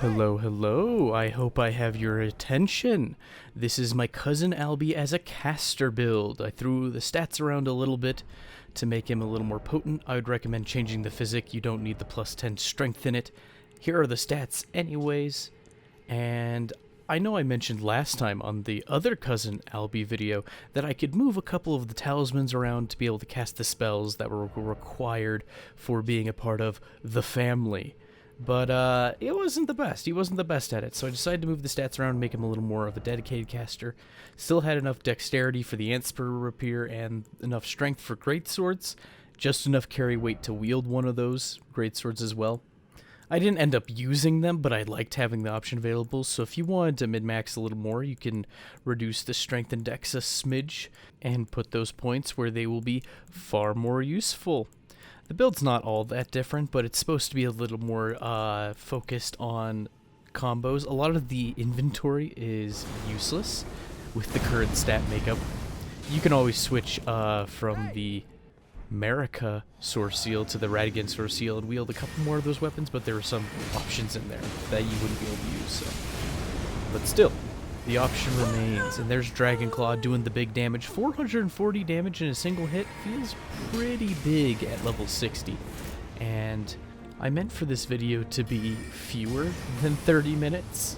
Hello, hello. I hope I have your attention. This is my Cousin Alby as a caster build. I threw the stats around a little bit to make him a little more potent. I would recommend changing the physic. You don't need the plus 10 strength in it. Here are the stats anyways. And I know I mentioned last time on the other Cousin Alby video that I could move a couple of the talismans around to be able to cast the spells that were required for being a part of the family. But it wasn't the best. He wasn't the best at it, so I decided to move the stats around and make him a little more of a dedicated caster. Still had enough dexterity for the Anspur Rapier and enough strength for greatswords. Just enough carry weight to wield one of those greatswords as well. I didn't end up using them, but I liked having the option available, so if you wanted to min-max a little more, you can reduce the strength and dex a smidge and put those points where they will be far more useful. The build's not all that different, but it's supposed to be a little more focused on combos. A lot of the inventory is useless with the current stat makeup. You can always switch from the Marika Sword Seal to the Radigan Sword Seal and wield a couple more of those weapons, but there are some options in there that you wouldn't be able to use. So. But still, the option remains, and there's Dragonclaw doing the big damage. 440 damage in a single hit feels pretty big at level 60, and I meant for this video to be fewer than 30 minutes.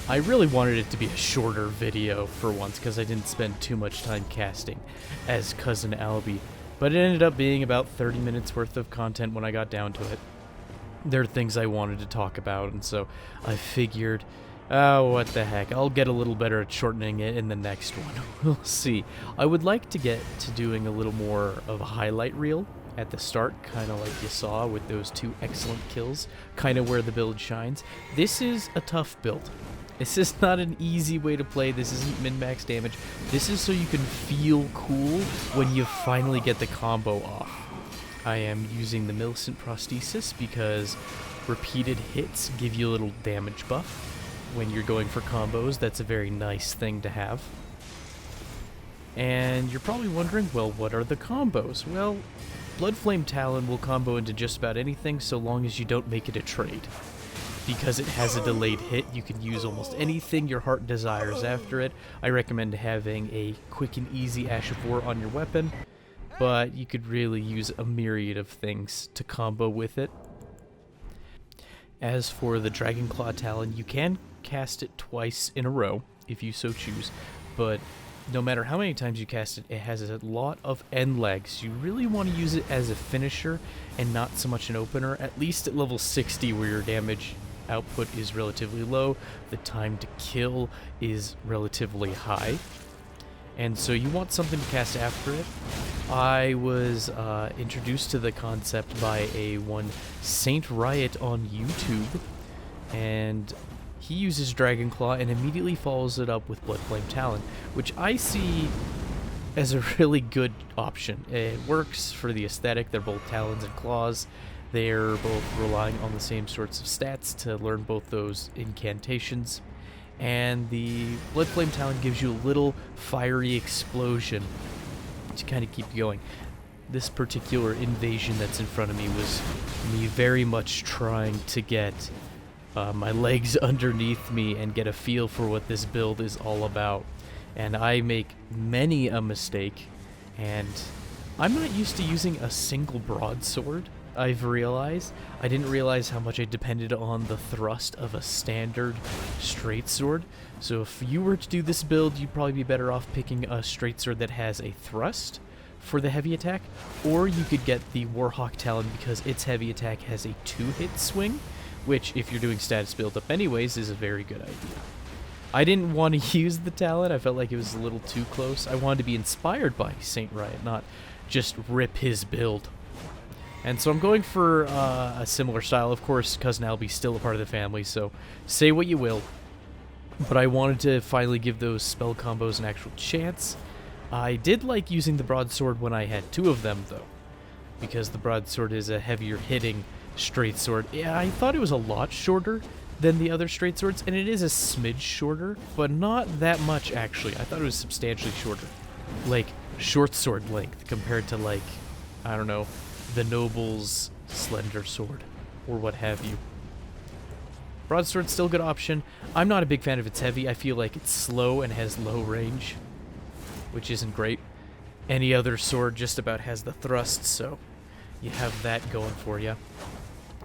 I really wanted it to be a shorter video for once, because I didn't spend too much time casting as Cousin Alby, but it ended up being about 30 minutes worth of content when I got down to it. There are things I wanted to talk about, and so I figured, oh, what the heck, I'll get a little better at shortening it in the next one. We'll see. I would like to get to doing a little more of a highlight reel at the start, kind of like you saw with those two excellent kills, kind of where the build shines. This is a tough build. This is not an easy way to play. This isn't min-max damage. This is so you can feel cool when you finally get the combo off. I am using the Millicent Prosthesis because repeated hits give you a little damage buff. When you're going for combos, that's a very nice thing to have. And you're probably wondering, well, what are the combos? Well, Bloodflame Talon will combo into just about anything so long as you don't make it a trade. Because it has a delayed hit, you can use almost anything your heart desires after it. I recommend having a quick and easy Ash of War on your weapon, but you could really use a myriad of things to combo with it. As for the Dragonclaw Talon, you can cast it twice in a row, if you so choose, but no matter how many times you cast it, it has a lot of end legs. You really want to use it as a finisher and not so much an opener, at least at level 60 where your damage output is relatively low, the time to kill is relatively high, and so you want something to cast after it. I was introduced to the concept by one Saint Riot on YouTube, and he uses Dragonclaw and immediately follows it up with Bloodflame Talon, which I see as a really good option. It works for the aesthetic. They're both talons and claws. They're both relying on the same sorts of stats to learn both those incantations. And the Bloodflame Talon gives you a little fiery explosion to kind of keep you going. This particular invasion that's in front of me was me very much trying to get my legs underneath me and get a feel for what this build is all about. And I make many a mistake, and I'm not used to using a single broadsword. I've realized. I didn't realize how much I depended on the thrust of a standard straight sword. So if you were to do this build, you'd probably be better off picking a straight sword that has a thrust for the heavy attack, or you could get the Warhawk Talon because its heavy attack has a 2-hit swing, which if you're doing status build up anyways is a very good idea. I didn't want to use the Talon. I felt like it was a little too close. I wanted to be inspired by Saint Riot, not just rip his build. And so I'm going for a similar style. Of course, Cousin Alby's still a part of the family, so say what you will. But I wanted to finally give those spell combos an actual chance. I did like using the broadsword when I had 2 of them, though, because the broadsword is a heavier hitting straight sword. Yeah, I thought it was a lot shorter than the other straight swords, and it is a smidge shorter, but not that much, actually. I thought it was substantially shorter. Like, short sword length compared to, like, I don't know, the noble's slender sword, or what have you. Broadsword's still a good option. I'm not a big fan of its heavy. I feel like it's slow and has low range, which isn't great. Any other sword just about has the thrust, so you have that going for you.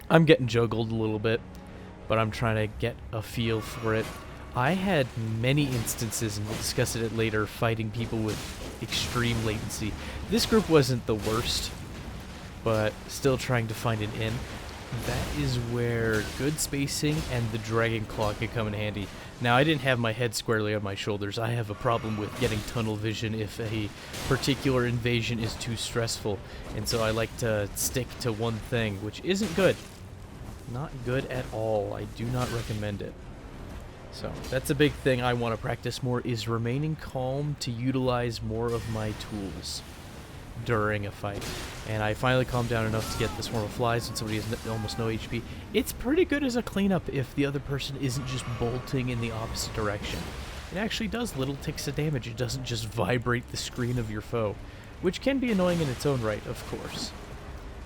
I'm getting juggled a little bit, but I'm trying to get a feel for it. I had many instances, and we'll discuss it later, fighting people with extreme latency. This group wasn't the worst, but still trying to find an in. That is where good spacing and the Dragon Claw can come in handy. Now, I didn't have my head squarely on my shoulders. I have a problem with getting tunnel vision if a particular invasion is too stressful, and so I like to stick to one thing, which isn't good. Not good at all. I do not recommend it. So, that's a big thing I want to practice more, is remaining calm to utilize more of my tools during a fight. And I finally calmed down enough to get the swarm of flies when somebody has almost no HP. It's pretty good as a cleanup if the other person isn't just bolting in the opposite direction. It actually does little ticks of damage. It doesn't just vibrate the screen of your foe, which can be annoying in its own right, of course.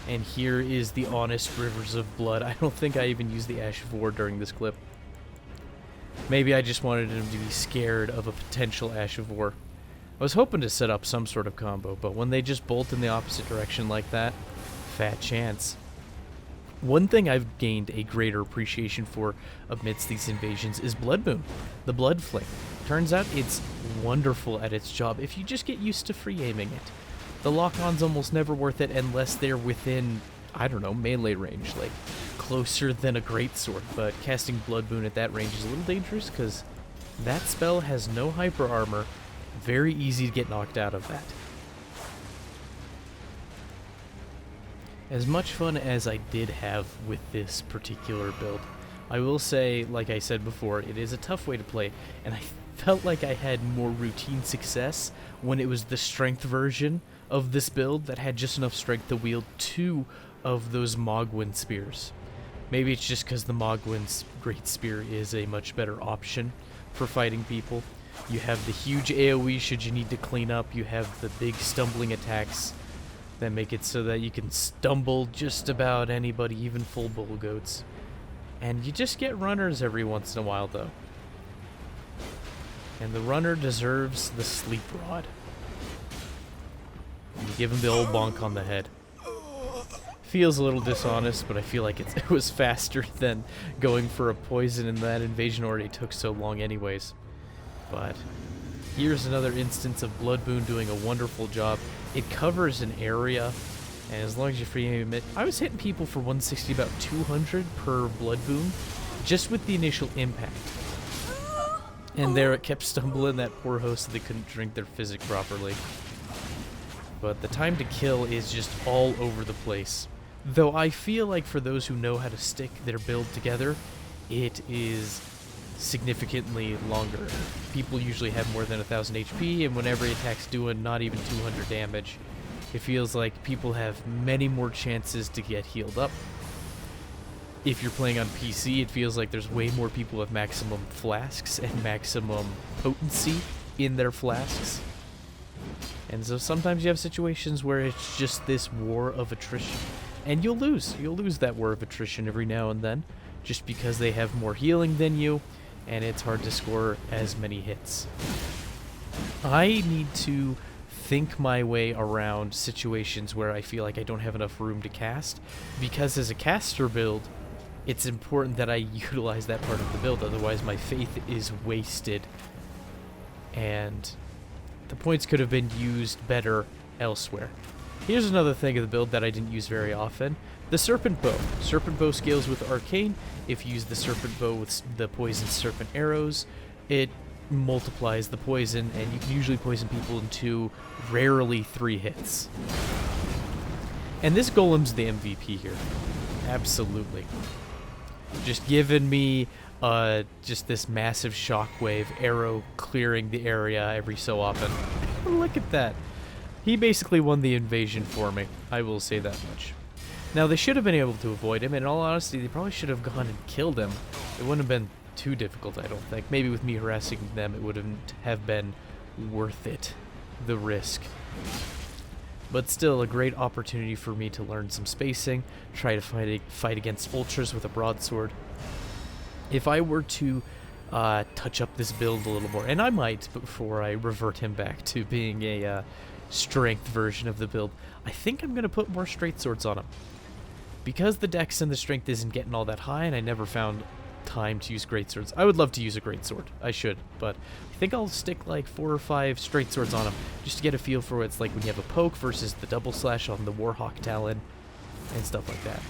And here is the honest rivers of blood. I don't think I even used the Ash of War during this clip. Maybe I just wanted him to be scared of a potential Ash of War. I was hoping to set up some sort of combo, but when they just bolt in the opposite direction like that, fat chance. One thing I've gained a greater appreciation for amidst these invasions is Blood Moon, the Blood Fling. Turns out it's wonderful at its job if you just get used to free aiming it. The lock-on's almost never worth it unless they're within, I don't know, melee range, like closer than a greatsword, but casting Blood Moon at that range is a little dangerous because that spell has no hyper armor. Very easy to get knocked out of that. As much fun as I did have with this particular build, I will say, like I said before, it is a tough way to play, and I felt like I had more routine success when it was the strength version of this build that had just enough strength to wield 2 of those Mogwin spears. Maybe it's just because the Mogwin's Great Spear is a much better option for fighting people. You have the huge AoE should you need to clean up. You have the big stumbling attacks that make it so that you can stumble just about anybody, even full bull goats. And you just get runners every once in a while, though. And the runner deserves the sleep rod. You give him the old bonk on the head. Feels a little dishonest, but I feel like it was faster than going for a poison, and that invasion already took so long anyways. But here's another instance of Blood Moon doing a wonderful job. It covers an area, and as long as you free aim it, I was hitting people for 160, about 200 per Blood Moon, just with the initial impact. And there it kept stumbling that poor host so they couldn't drink their physic properly. But the time to kill is just all over the place. Though I feel like for those who know how to stick their build together, it is significantly longer. People usually have more than 1000 HP, and when every attack's doing not even 200 damage, it feels like people have many more chances to get healed up. If you're playing on PC, it feels like there's way more people with maximum flasks and maximum potency in their flasks. And so sometimes you have situations where it's just this war of attrition. And you'll lose. You'll lose that war of attrition every now and then, just because they have more healing than you, and it's hard to score as many hits. I need to think my way around situations where I feel like I don't have enough room to cast, because as a caster build, it's important that I utilize that part of the build, otherwise my faith is wasted, and the points could have been used better elsewhere. Here's another thing of the build that I didn't use very often. The Serpent Bow. Serpent Bow scales with Arcane. If you use the Serpent Bow with the Poison Serpent Arrows, it multiplies the poison, and you can usually poison people in 2, rarely 3 hits. And this Golem's the MVP here. Absolutely. Just giving me just this massive shockwave arrow clearing the area every so often. Look at that. He basically won the invasion for me. I will say that much. Now, they should have been able to avoid him. In all honesty, they probably should have gone and killed him. It wouldn't have been too difficult, I don't think. Maybe with me harassing them, it wouldn't have been worth it, the risk. But still, a great opportunity for me to learn some spacing, try to fight against ultras with a broadsword. If I were to touch up this build a little more, and I might before I revert him back to being a strength version of the build, I think I'm going to put more straight swords on him. Because the dex and the strength isn't getting all that high, and I never found time to use great swords. I would love to use a great sword. I should, but I think I'll stick like 4 or 5 straight swords on him, just to get a feel for what it's like when you have a poke versus the double slash on the Warhawk Talon, and stuff like that.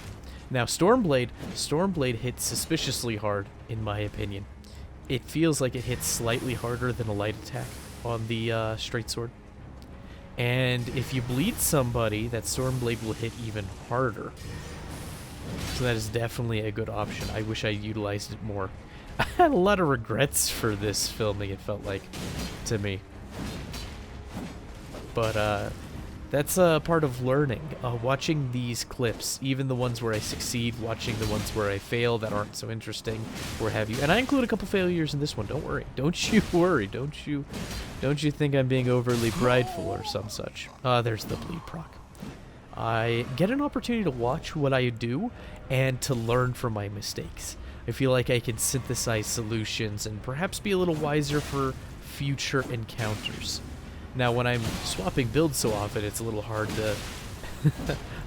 Now, Stormblade hits suspiciously hard, in my opinion. It feels like it hits slightly harder than a light attack on the straight sword. And if you bleed somebody, that Stormblade will hit even harder. So that is definitely a good option. I wish I utilized it more. I had a lot of regrets for this filming, it felt like, to me. But, that's a part of learning. Watching these clips, even the ones where I succeed, watching the ones where I fail that aren't so interesting, or have you. And I include a couple failures in this one, don't worry. Don't you worry. Don't you think I'm being overly prideful or some such. There's the bleed proc. I get an opportunity to watch what I do and to learn from my mistakes. I feel like I can synthesize solutions and perhaps be a little wiser for future encounters. Now, when I'm swapping builds so often, it's a little hard to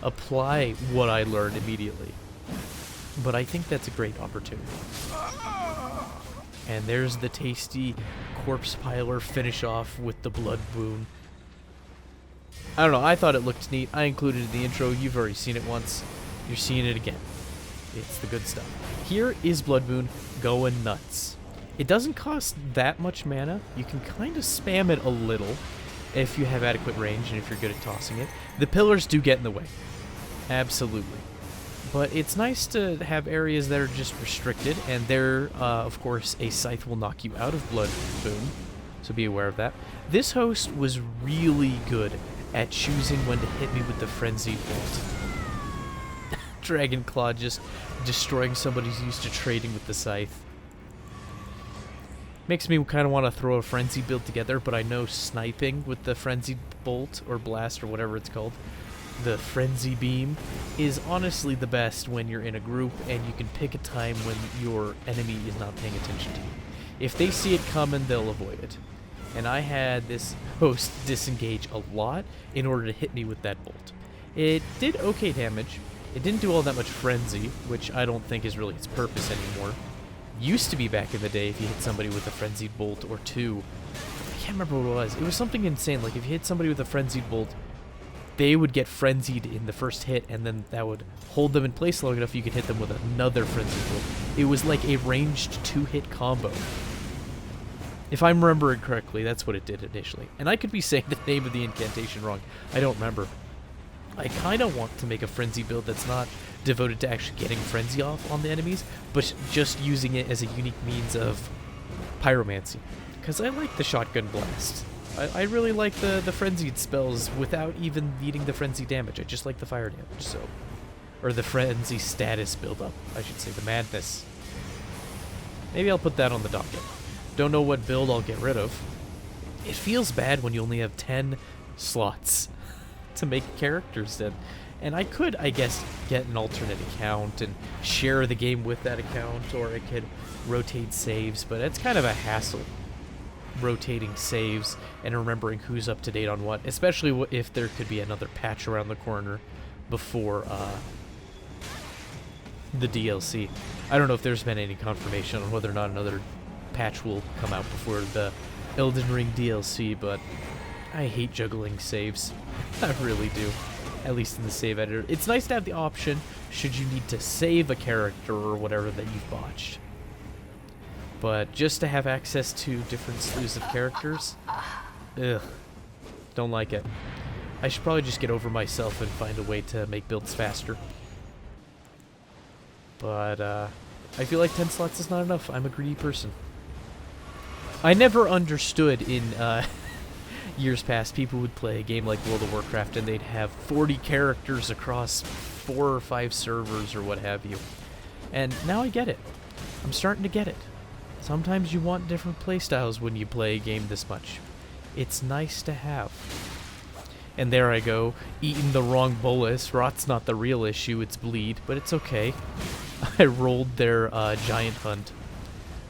apply what I learned immediately. But I think that's a great opportunity. And there's the tasty corpse piler finish off with the blood boon. I don't know, I thought it looked neat. I included it in the intro. You've already seen it once. You're seeing it again. It's the good stuff. Here is Blood Boon going nuts. It doesn't cost that much mana. You can kind of spam it a little if you have adequate range and if you're good at tossing it. The pillars do get in the way. Absolutely. But it's nice to have areas that are just restricted, and there, of course, a scythe will knock you out of Blood Boon, so be aware of that. This host was really good at choosing when to hit me with the Frenzied Bolt. Dragon Claw just destroying somebody who's used to trading with the scythe. Makes me kind of want to throw a Frenzy build together, but I know sniping with the Frenzied Bolt, or Blast, or whatever it's called, the Frenzy Beam, is honestly the best when you're in a group and you can pick a time when your enemy is not paying attention to you. If they see it coming, they'll avoid it. And I had this host disengage a lot in order to hit me with that bolt. It did okay damage. It didn't do all that much frenzy, which I don't think is really its purpose anymore. Used to be back in the day if you hit somebody with a frenzied bolt or two. I can't remember what it was. It was something insane. Like if you hit somebody with a frenzied bolt, they would get frenzied in the first hit, and then that would hold them in place long enough you could hit them with another frenzied bolt. It was like a ranged 2-hit combo. If I'm remembering correctly, that's what it did initially. And I could be saying the name of the incantation wrong. I don't remember. I kind of want to make a frenzy build that's not devoted to actually getting frenzy off on the enemies, but just using it as a unique means of pyromancy. Because I like the shotgun blast. I really like the frenzied spells without even needing the frenzy damage. I just like the fire damage, so. Or the frenzy status build-up, I should say, the madness. Maybe I'll put that on the docket. Don't know what build I'll get rid of. It feels bad when you only have 10 slots to make characters in. And I could, I guess, get an alternate account and share the game with that account, or I could rotate saves, but it's kind of a hassle rotating saves and remembering who's up to date on what, especially if there could be another patch around the corner before the DLC. I don't know if there's been any confirmation on whether or not another patch will come out before the Elden Ring DLC, but I hate juggling saves. I really do. At least in the save editor. It's nice to have the option should you need to save a character or whatever that you've botched. But just to have access to different slews of characters, ugh, don't like it. I should probably just get over myself and find a way to make builds faster. But I feel like 10 slots is not enough. I'm a greedy person. I never understood in years past, people would play a game like World of Warcraft and they'd have 40 characters across 4 or 5 servers or what have you. And now I get it. I'm starting to get it. Sometimes you want different playstyles when you play a game this much. It's nice to have. And there I go, eating the wrong bolus. Rot's not the real issue, it's bleed, but it's okay. I rolled their giant hunt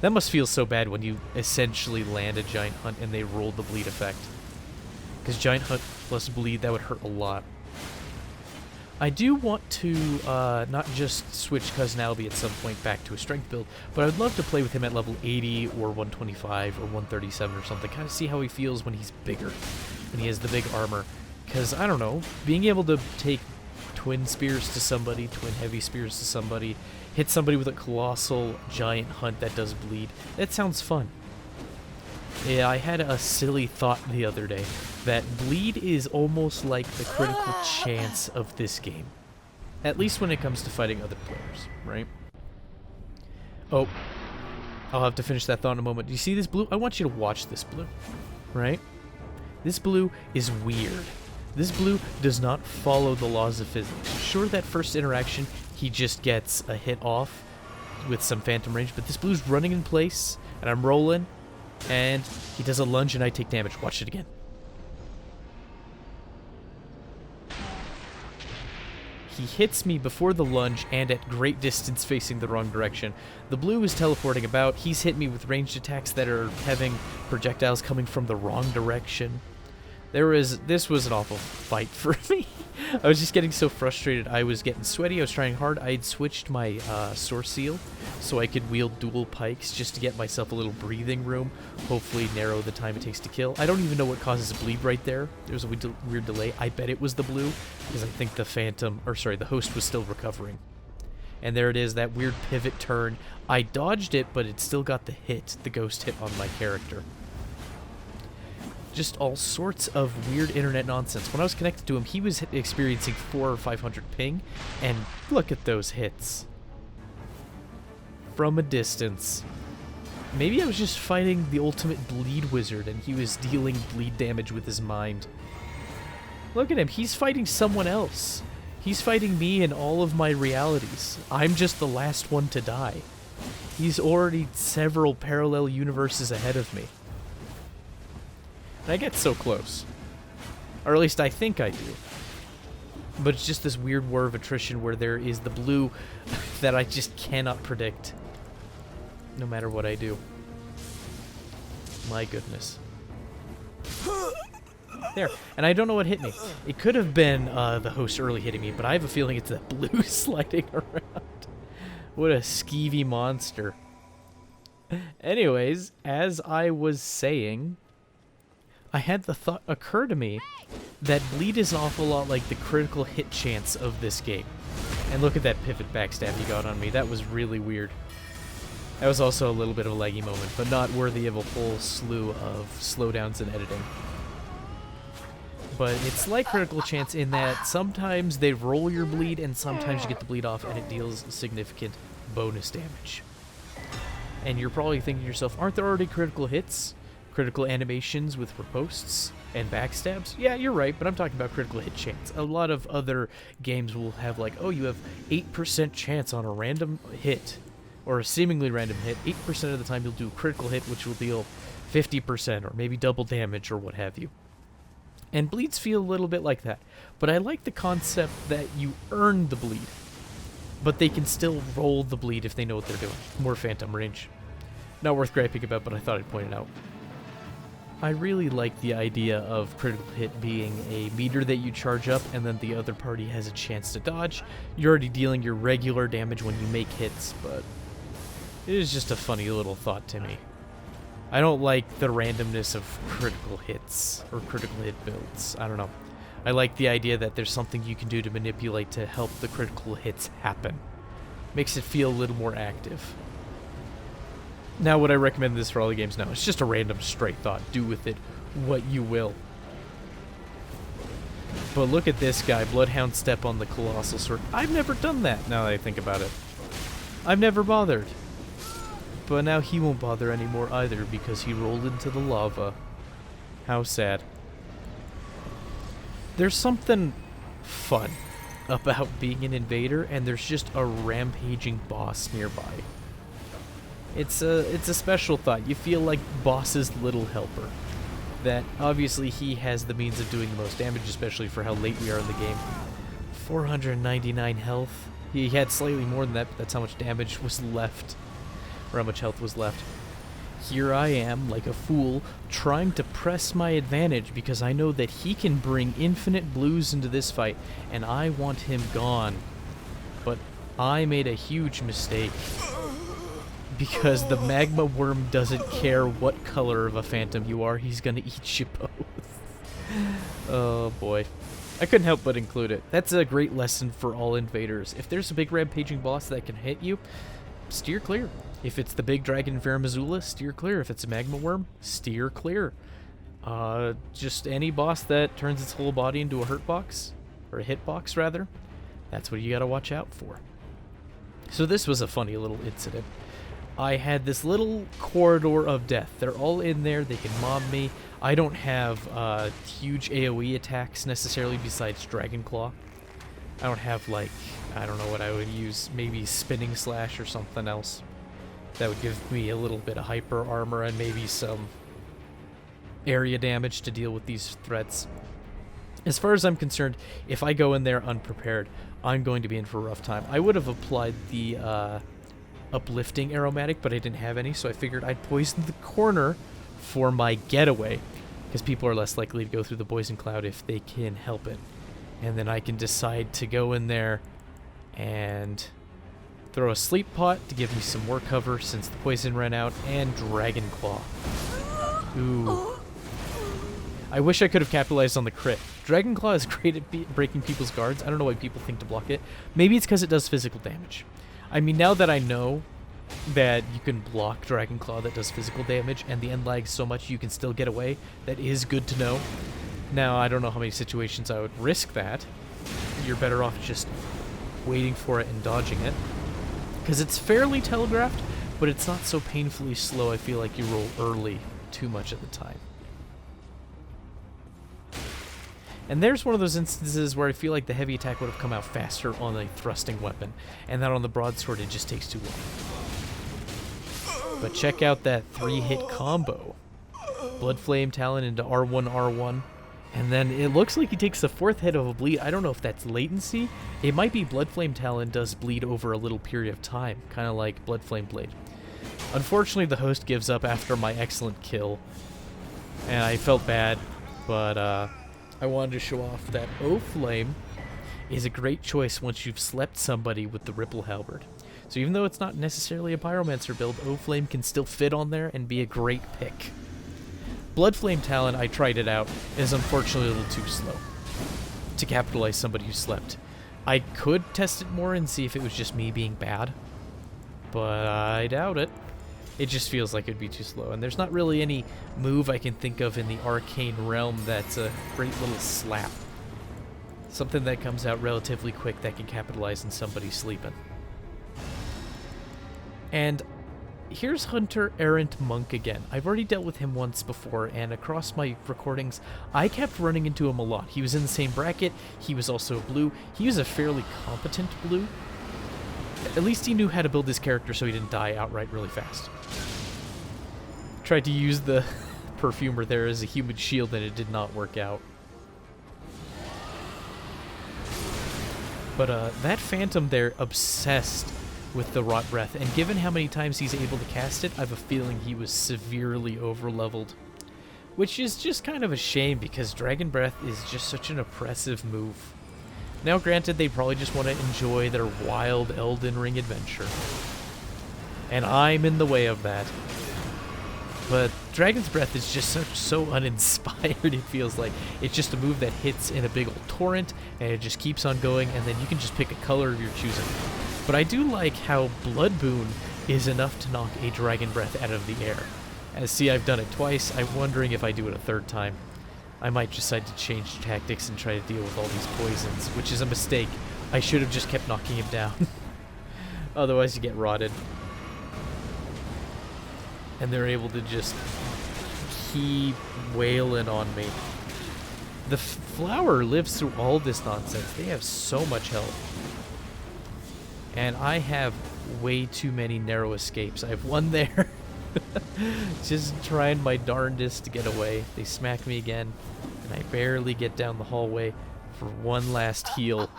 That must feel so bad when you essentially land a Giant Hunt and they roll the bleed effect. Because Giant Hunt plus bleed, that would hurt a lot. I do want to not just switch Cousin Alby at some point back to a strength build, but I would love to play with him at level 80 or 125 or 137 or something. Kind of see how he feels when he's bigger, when he has the big armor. Because, I don't know, being able to take twin spears to somebody, twin heavy spears to somebody, hit somebody with a colossal Giant Hunt that does bleed, that sounds fun. Yeah, I had a silly thought the other day that bleed is almost like the critical chance of this game. At least when it comes to fighting other players, right? Oh, I'll have to finish that thought in a moment. Do you see this blue? I want you to watch this blue, right? This blue is weird. This blue does not follow the laws of physics. Sure, that first interaction, he just gets a hit off with some phantom range, but this blue's running in place, and I'm rolling, and he does a lunge and I take damage. Watch it again. He hits me before the lunge and at great distance facing the wrong direction. The blue is teleporting about. He's hit me with ranged attacks that are having projectiles coming from the wrong direction. This was an awful fight for me. I was just getting so frustrated. I was getting sweaty. I was trying hard. I had switched my Source Seal so I could wield dual pikes just to get myself a little breathing room. Hopefully narrow the time it takes to kill. I don't even know what causes a bleed right there. There was a weird delay. I bet it was the blue because I think the host was still recovering. And there it is, that weird pivot turn. I dodged it, but it still got the hit, the ghost hit on my character. Just all sorts of weird internet nonsense. When I was connected to him, he was experiencing 400 or 500 ping, and look at those hits. From a distance. Maybe I was just fighting the ultimate bleed wizard, and he was dealing bleed damage with his mind. Look at him, he's fighting someone else. He's fighting me in all of my realities. I'm just the last one to die. He's already several parallel universes ahead of me. And I get so close. Or at least I think I do. But it's just this weird war of attrition where there is the blue that I just cannot predict. No matter what I do. My goodness. There. And I don't know what hit me. It could have been the host early hitting me, but I have a feeling it's that blue sliding around. What a skeevy monster. Anyways, as I was saying, I had the thought occur to me that bleed is an awful lot like the critical hit chance of this game. And look at that pivot backstab he got on me. That was really weird. That was also a little bit of a laggy moment, but not worthy of a whole slew of slowdowns and editing. But it's like critical chance in that sometimes they roll your bleed and sometimes you get the bleed off and it deals significant bonus damage. And you're probably thinking to yourself, aren't there already critical hits? Critical animations with riposts and backstabs? Yeah, you're right, but I'm talking about critical hit chance. A lot of other games will have like, oh, you have 8% chance on a random hit, or a seemingly random hit. 8% of the time you'll do a critical hit, which will deal 50% or maybe double damage or what have you. And bleeds feel a little bit like that. But I like the concept that you earn the bleed, but they can still roll the bleed if they know what they're doing. More phantom range. Not worth griping about, but I thought I'd point it out. I really like the idea of critical hit being a meter that you charge up and then the other party has a chance to dodge. You're already dealing your regular damage when you make hits, but it is just a funny little thought to me. I don't like the randomness of critical hits or critical hit builds. I don't know. I like the idea that there's something you can do to manipulate to help the critical hits happen. Makes it feel a little more active. Now, would I recommend this for all the games? No, it's just a random straight thought. Do with it what you will. But look at this guy, Bloodhound Step on the Colossal Sword. I've never done that, now that I think about it. I've never bothered. But now he won't bother anymore either, because he rolled into the lava. How sad. There's something fun about being an invader, and there's just a rampaging boss nearby. It's a special thought. You feel like boss's little helper. That obviously he has the means of doing the most damage, especially for how late we are in the game. 499 health. He had slightly more than that, but that's how much damage was left. or how much health was left. Here I am, like a fool, trying to press my advantage because I know that he can bring infinite blues into this fight, and I want him gone. But I made a huge mistake. Because the magma worm doesn't care what color of a phantom you are, he's gonna eat you both. Oh boy. I couldn't help but include it. That's a great lesson for all invaders. If there's a big rampaging boss that can hit you, steer clear. If it's the big dragon Faramazula, steer clear. If it's a magma worm, steer clear. Just any boss that turns its whole body into a hurt box, or a hit box rather, that's what you gotta watch out for. So this was a funny little incident. I had this little corridor of death. They're all in there. They can mob me. I don't have huge AoE attacks necessarily besides Dragon Claw. I don't have, like, I don't know what I would use. Maybe Spinning Slash or something else. That would give me a little bit of hyper armor and maybe some area damage to deal with these threats. As far as I'm concerned, if I go in there unprepared, I'm going to be in for a rough time. I would have applied the uplifting aromatic, but I didn't have any, so I figured I'd poison the corner for my getaway, because people are less likely to go through the poison cloud if they can help it. And then I can decide to go in there and throw a sleep pot to give me some more cover since the poison ran out, and Dragon Claw. Ooh. I wish I could have capitalized on the crit. Dragon Claw is great at breaking people's guards. I don't know why people think to block it. Maybe it's because it does physical damage. I mean, now that I know that you can block Dragon Claw that does physical damage and the end lags so much you can still get away, that is good to know. Now, I don't know how many situations I would risk that. You're better off just waiting for it and dodging it. Because it's fairly telegraphed, but it's not so painfully slow I feel like you roll early too much at the time. And there's one of those instances where I feel like the heavy attack would have come out faster on a thrusting weapon, and that on the broadsword it just takes too long. But check out that 3-hit combo. Blood Flame Talon into R1, R1, and then it looks like he takes the 4th hit of a bleed. I don't know if that's latency. It might be Blood Flame Talon does bleed over a little period of time, kind of like Blood Flame Blade. Unfortunately, the host gives up after my excellent kill, and I felt bad, but I wanted to show off that O-Flame is a great choice once you've slept somebody with the Ripple Halberd. So even though it's not necessarily a Pyromancer build, O-Flame can still fit on there and be a great pick. Blood Flame Talon, I tried it out, is unfortunately a little too slow to capitalize somebody who slept. I could test it more and see if it was just me being bad, but I doubt it. It just feels like it'd be too slow, and there's not really any move I can think of in the Arcane realm that's a great little slap. Something that comes out relatively quick that can capitalize on somebody sleeping. And here's Hunter Errant Monk again. I've already dealt with him once before, and across my recordings, I kept running into him a lot. He was in the same bracket, he was also blue. He was a fairly competent blue. At least he knew how to build his character so he didn't die outright really fast. Tried to use the perfumer there as a human shield and it did not work out. But that phantom there obsessed with the Rot Breath, and given how many times he's able to cast it, I have a feeling he was severely over-leveled. Which is just kind of a shame because Dragon Breath is just such an oppressive move. Now granted, they probably just want to enjoy their wild Elden Ring adventure. And I'm in the way of that. But Dragon's Breath is just so uninspired, it feels like. It's just a move that hits in a big old torrent, and it just keeps on going, and then you can just pick a color of your choosing. But I do like how Blood Boon is enough to knock a Dragon Breath out of the air. As see, I've done it twice. I'm wondering if I do it a third time. I might decide to change tactics and try to deal with all these poisons, which is a mistake. I should have just kept knocking him down. Otherwise you get rotted. And they're able to just keep wailing on me. The flower lives through all this nonsense. They have so much health. And I have way too many narrow escapes. I have one there. Just trying my darndest to get away. They smack me again, and I barely get down the hallway for one last heal.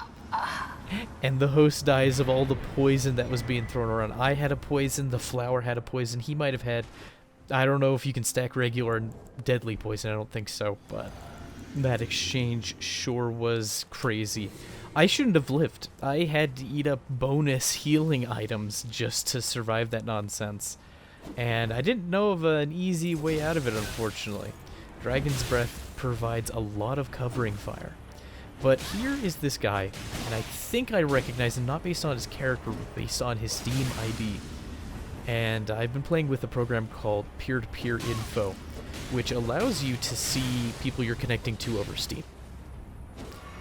And the host dies of all the poison that was being thrown around. I had a poison, the flower had a poison, he might have had... I don't know if you can stack regular and deadly poison, I don't think so, but that exchange sure was crazy. I shouldn't have lived. I had to eat up bonus healing items just to survive that nonsense. And I didn't know of an easy way out of it, unfortunately. Dragon's Breath provides a lot of covering fire. But here is this guy, and I think I recognize him not based on his character, but based on his Steam ID. And I've been playing with a program called Peer-to-Peer Info, which allows you to see people you're connecting to over Steam.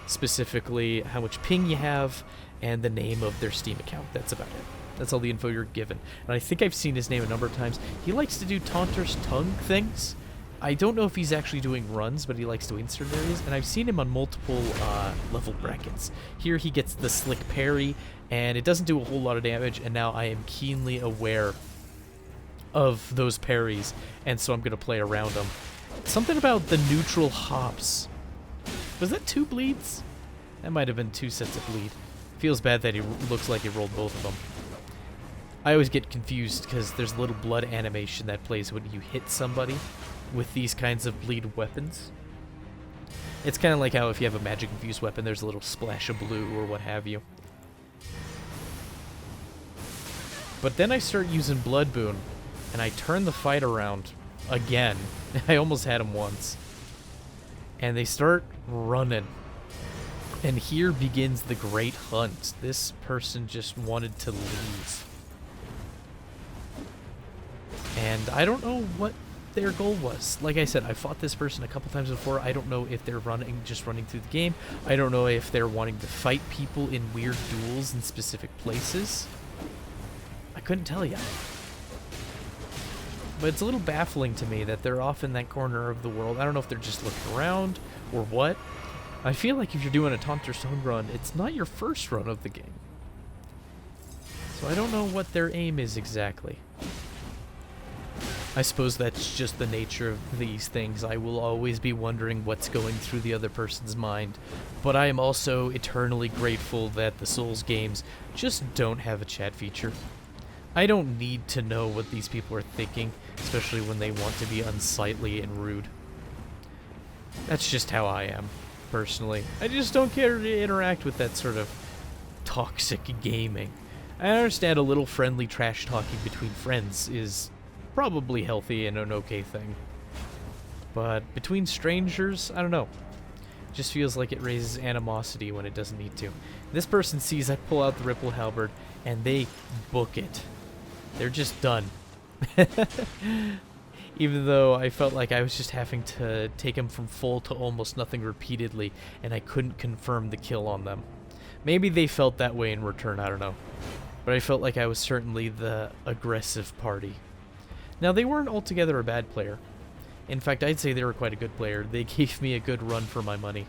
Specifically, how much ping you have, and the name of their Steam account. That's about it. That's all the info you're given. And I think I've seen his name a number of times. He likes to do Taunter's Tongue things. I don't know if he's actually doing runs, but he likes to insert areas, and I've seen him on multiple level brackets. Here he gets the Slick Parry, and it doesn't do a whole lot of damage, and now I am keenly aware of those parries, and so I'm going to play around them. Something about the neutral hops. Was that 2 bleeds? That might have been 2 sets of bleed. Feels bad that he looks like he rolled both of them. I always get confused because there's a little blood animation that plays when you hit somebody with these kinds of bleed weapons. It's kind of like how if you have a magic infused weapon, there's a little splash of blue or what have you. But then I start using Blood Boon, and I turn the fight around again. I almost had him once. And they start running. And here begins the great hunt. This person just wanted to leave. And I don't know what their goal was. Like I said, I fought this person a couple times before. I don't know if they're just running through the game. I don't know if they're wanting to fight people in weird duels in specific places. I couldn't tell you. But it's a little baffling to me that they're off in that corner of the world. I don't know if they're just looking around or what. I feel like if you're doing a Taunter's Tongue run, it's not your first run of the game. So I don't know what their aim is exactly. I suppose that's just the nature of these things. I will always be wondering what's going through the other person's mind. But I am also eternally grateful that the Souls games just don't have a chat feature. I don't need to know what these people are thinking, especially when they want to be unsightly and rude. That's just how I am, personally. I just don't care to interact with that sort of toxic gaming. I understand a little friendly trash talking between friends is probably healthy and an okay thing. But between strangers, I don't know. It just feels like it raises animosity when it doesn't need to. This person sees I pull out the Ripple Halberd, and they book it. They're just done. Even though I felt like I was just having to take them from full to almost nothing repeatedly, and I couldn't confirm the kill on them. Maybe they felt that way in return, I don't know. But I felt like I was certainly the aggressive party. Now, they weren't altogether a bad player. In fact, I'd say they were quite a good player. They gave me a good run for my money.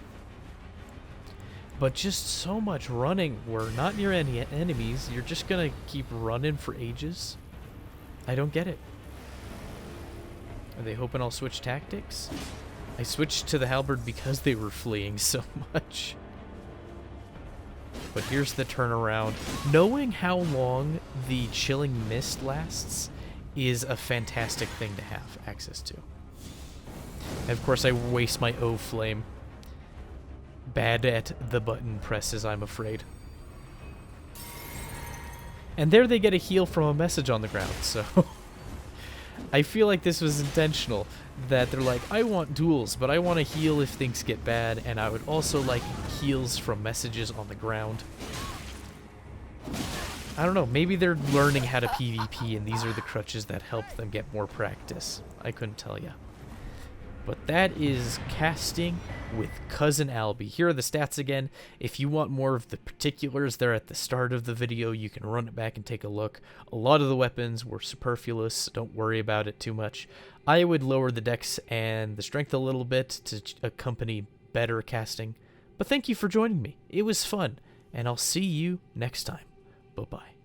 But just so much running. We're not near any enemies. You're just gonna keep running for ages? I don't get it. Are they hoping I'll switch tactics? I switched to the halberd because they were fleeing so much. But here's the turnaround. Knowing how long the chilling mist lasts is a fantastic thing to have access to. And of course I waste my O flame. Bad at the button presses, I'm afraid. And there they get a heal from a message on the ground, so... I feel like this was intentional. That they're like, I want duels, but I want to heal if things get bad, and I would also like heals from messages on the ground. I don't know, maybe they're learning how to PvP and these are the crutches that help them get more practice. I couldn't tell you. But that is casting with Cousin Alby. Here are the stats again. If you want more of the particulars, they're at the start of the video. You can run it back and take a look. A lot of the weapons were superfluous, so don't worry about it too much. I would lower the dex and the strength a little bit to accompany better casting. But thank you for joining me. It was fun, and I'll see you next time. Bye-bye.